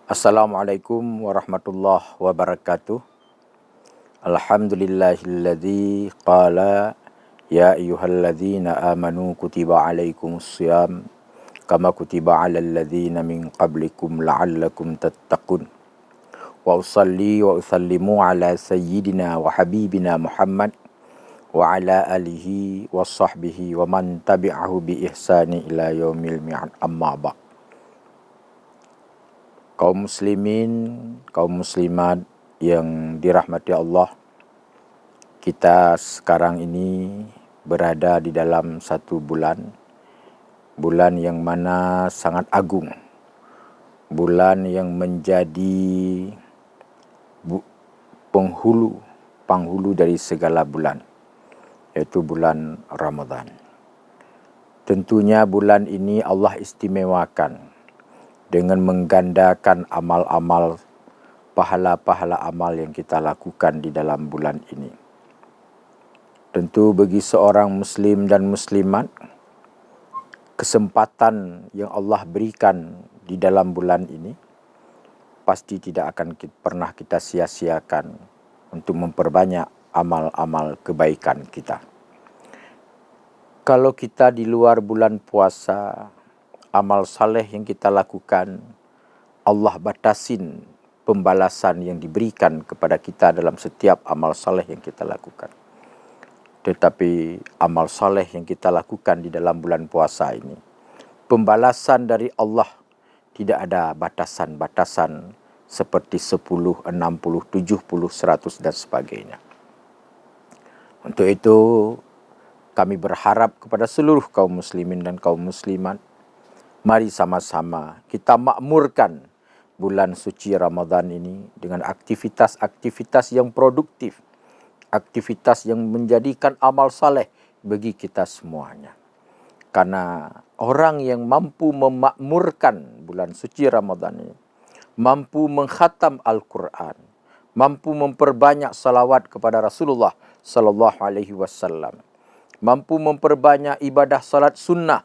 Assalamualaikum warahmatullahi wabarakatuh. Alhamdulillahilladzi qala ya ayyuhalladzina amanu kutiba alaikumussyam kama kutiba alal ladzina min qablikum la'allakum tattaqun. Wa usalli wa usallimu ala sayyidina wa habibina Muhammad wa ala alihi wa sahbihi wa man tabi'ahu bi ihsani ila yaumil mi'ad, amma ba'd. Kaum muslimin, kaum muslimat yang dirahmati Allah, kita sekarang ini berada di dalam satu bulan yang mana sangat agung, bulan yang menjadi penghulu dari segala bulan, yaitu bulan Ramadan. Tentunya bulan ini Allah istimewakan dengan menggandakan amal-amal, pahala-pahala amal yang kita lakukan di dalam bulan ini. Tentu bagi seorang muslim dan muslimat, kesempatan yang Allah berikan di dalam bulan ini pasti tidak akan pernah kita sia-siakan untuk memperbanyak amal-amal kebaikan kita. Kalau kita di luar bulan puasa, amal saleh yang kita lakukan, Allah batasin pembalasan yang diberikan kepada kita dalam setiap amal saleh yang kita lakukan. Tetapi amal saleh yang kita lakukan di dalam bulan puasa ini, pembalasan dari Allah tidak ada batasan-batasan seperti 10, 60, 70, 100 dan sebagainya. Untuk itu kami berharap kepada seluruh kaum muslimin dan kaum muslimat, mari sama-sama kita makmurkan bulan suci Ramadan ini dengan aktivitas-aktivitas yang produktif, aktivitas yang menjadikan amal saleh bagi kita semuanya. Karena orang yang mampu memakmurkan bulan suci Ramadan ini, mampu mengkhatam Al-Quran, mampu memperbanyak salawat kepada Rasulullah sallallahu alaihi wasallam, mampu memperbanyak ibadah salat sunnah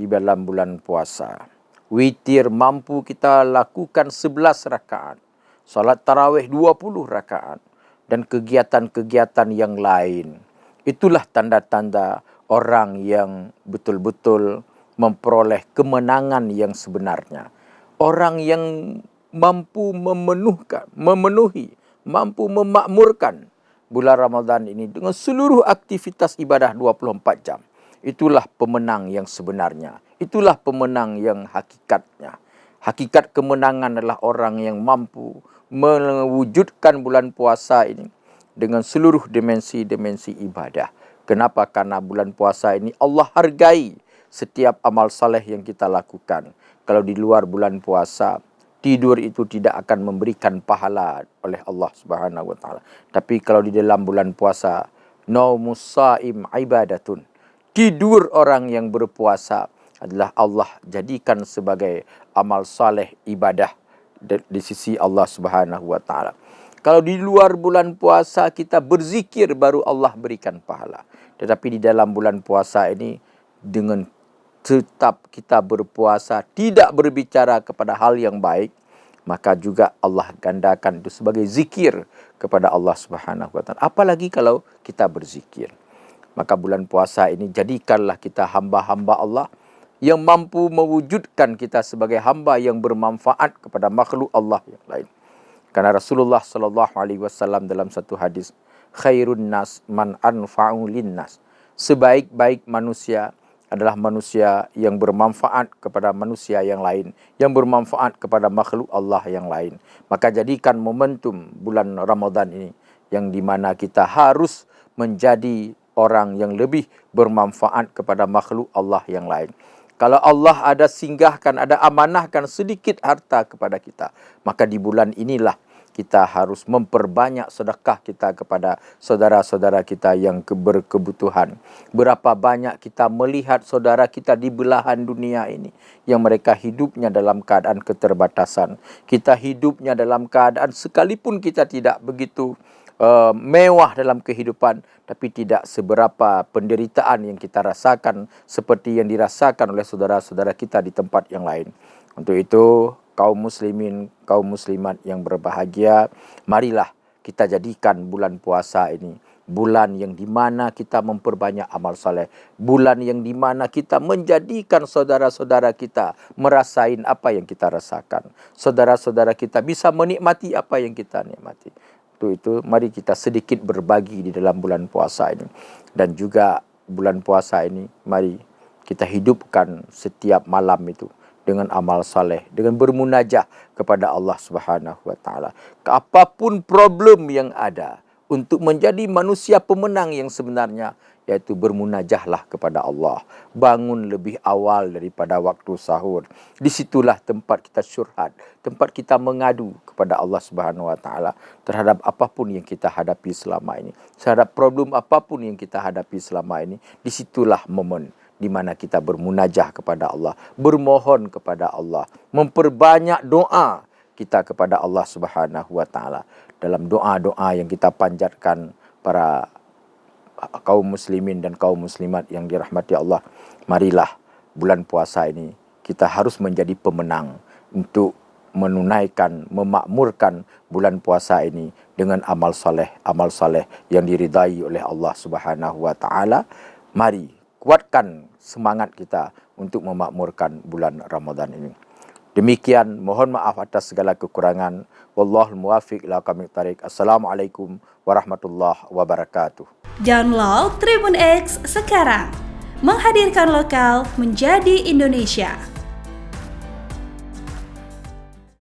di dalam bulan puasa. Witir mampu kita lakukan 11 rakaat. Salat tarawih 20 rakaat. Dan kegiatan-kegiatan yang lain. Itulah tanda-tanda orang yang betul-betul memperoleh kemenangan yang sebenarnya. Orang yang mampu memenuhi, mampu memakmurkan bulan Ramadan ini dengan seluruh aktivitas ibadah 24 jam. Itulah pemenang yang sebenarnya. Itulah pemenang yang hakikatnya. Hakikat kemenangan adalah orang yang mampu mewujudkan bulan puasa ini dengan seluruh dimensi-dimensi ibadah. Kenapa? Karena bulan puasa ini Allah hargai setiap amal saleh yang kita lakukan. Kalau di luar bulan puasa, tidur itu tidak akan memberikan pahala oleh Allah Subhanahu wa taala. Tapi kalau di dalam bulan puasa, naumus shaim ibadatun. Tidur orang yang berpuasa adalah Allah jadikan sebagai amal saleh ibadah di sisi Allah Subhanahu wa taala. Kalau di luar bulan puasa kita berzikir baru Allah berikan pahala. Tetapi di dalam bulan puasa ini dengan tetap kita berpuasa, tidak berbicara kepada hal yang baik, maka juga Allah gandakan itu sebagai zikir kepada Allah Subhanahu wa taala. Apalagi kalau kita berzikir. Maka bulan puasa ini jadikanlah kita hamba-hamba Allah yang mampu mewujudkan kita sebagai hamba yang bermanfaat kepada makhluk Allah yang lain. Karena Rasulullah sallallahu alaihi wasallam dalam satu hadis, khairun nas man anfa'u linnas. Sebaik-baik manusia adalah manusia yang bermanfaat kepada manusia yang lain, yang bermanfaat kepada makhluk Allah yang lain. Maka jadikan momentum bulan Ramadan ini yang dimana kita harus menjadi orang yang lebih bermanfaat kepada makhluk Allah yang lain. Kalau Allah ada singgahkan, ada amanahkan sedikit harta kepada kita, maka di bulan inilah kita harus memperbanyak sedekah kita kepada saudara-saudara kita yang berkebutuhan. Berapa banyak kita melihat saudara kita di belahan dunia ini yang mereka hidupnya dalam keadaan keterbatasan. Kita hidupnya dalam keadaan sekalipun kita tidak begitu mewah dalam kehidupan, tapi tidak seberapa penderitaan yang kita rasakan seperti yang dirasakan oleh saudara-saudara kita di tempat yang lain. Untuk itu kaum muslimin, kaum muslimat yang berbahagia, marilah kita jadikan bulan puasa ini bulan yang di mana kita memperbanyak amal saleh, bulan yang di mana kita menjadikan saudara-saudara kita merasain apa yang kita rasakan. Saudara-saudara kita bisa menikmati apa yang kita nikmati. Itu mari kita sedikit berbagi di dalam bulan puasa ini. Dan juga bulan puasa ini mari kita hidupkan setiap malam itu dengan amal saleh, dengan bermunajah kepada Allah Subhanahu wa taala. Apapun problem yang ada, untuk menjadi manusia pemenang yang sebenarnya, yaitu bermunajahlah kepada Allah. Bangun lebih awal daripada waktu sahur. Disitulah tempat kita syurhat, tempat kita mengadu kepada Allah Subhanahu wa taala terhadap apapun yang kita hadapi selama ini. Terhadap problem apapun yang kita hadapi selama ini, disitulah momen di mana kita bermunajah kepada Allah, bermohon kepada Allah, memperbanyak doa kita kepada Allah Subhanahu wa taala. Dalam doa-doa yang kita panjatkan para kaum muslimin dan kaum muslimat yang dirahmati Allah, marilah bulan puasa ini kita harus menjadi pemenang untuk menunaikan, memakmurkan bulan puasa ini dengan amal saleh yang diridai oleh Allah Subhanahu wa taala. Mari kuatkan semangat kita untuk memakmurkan bulan Ramadan ini. Demikian, mohon maaf atas segala kekurangan. Wallahul muwaffiq ila aqwamit thariq. Assalamualaikum warahmatullahi wabarakatuh. Download Tribun X sekarang. Menghadirkan lokal menjadi Indonesia.